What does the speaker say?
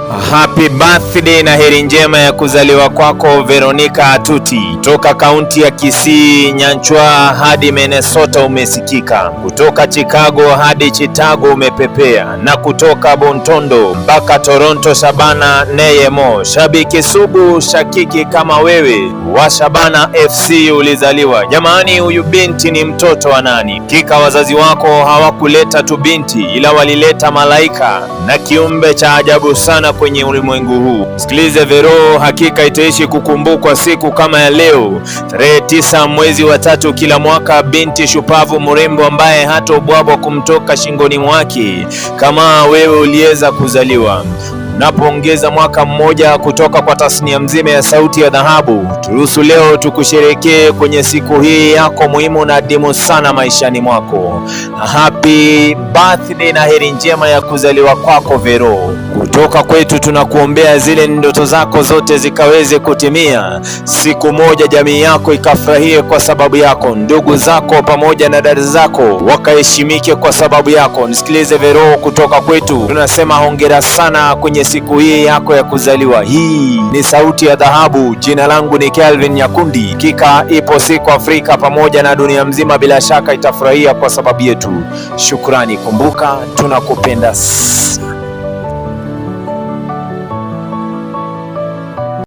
Happy birthday na heri njema ya kuzaliwa kwako Veronica Atuti. Toka kaunti ya Kisii, Nyanchwa hadi Minnesota umesikika. Kutoka Chicago hadi Chicago umepepea, na kutoka Bontondo mpaka Toronto Shabana Neyemo. Shabiki sugu shakiki kama wewe wa Shabana FC ulizaliwa. Jamani, huyu binti ni mtoto wa nani? Kika wazazi wako hawakuleta tu binti, ila walileta malaika na kiumbe cha ajabu sana kwenye ulimwengu huu. Sikilize Vero, hakika itaishi kukumbukwa siku kama ya leo, tarehe 9 mwezi wa 3 kila mwaka. Binti shupavu mrembo ambaye hata ubwabwa kumtoka shingoni mwake kama wewe uliweza kuzaliwa. Unapoongeza mwaka mmoja kutoka kwa tasnia mzima ya Sauti ya Dhahabu, turuhusu leo tukusherekee kwenye siku hii yako muhimu na adimu sana maishani mwako. Happy birthday na heri njema ya kuzaliwa kwako Vero. Kutoka kwetu tunakuombea zile ndoto zako zote zikaweze kutimia. Siku moja jamii yako ikafurahie kwa sababu yako, ndugu zako pamoja na dada zako wakaheshimike kwa sababu yako. Nisikilize Vero, kutoka kwetu tunasema hongera sana kwenye siku hii yako ya kuzaliwa. Hii ni Sauti ya Dhahabu. Jina langu ni Kelvin Nyakundi. Kika ipo siku Afrika pamoja na dunia mzima bila shaka itafurahia kwa sababu yetu. Shukrani, kumbuka tunakupenda.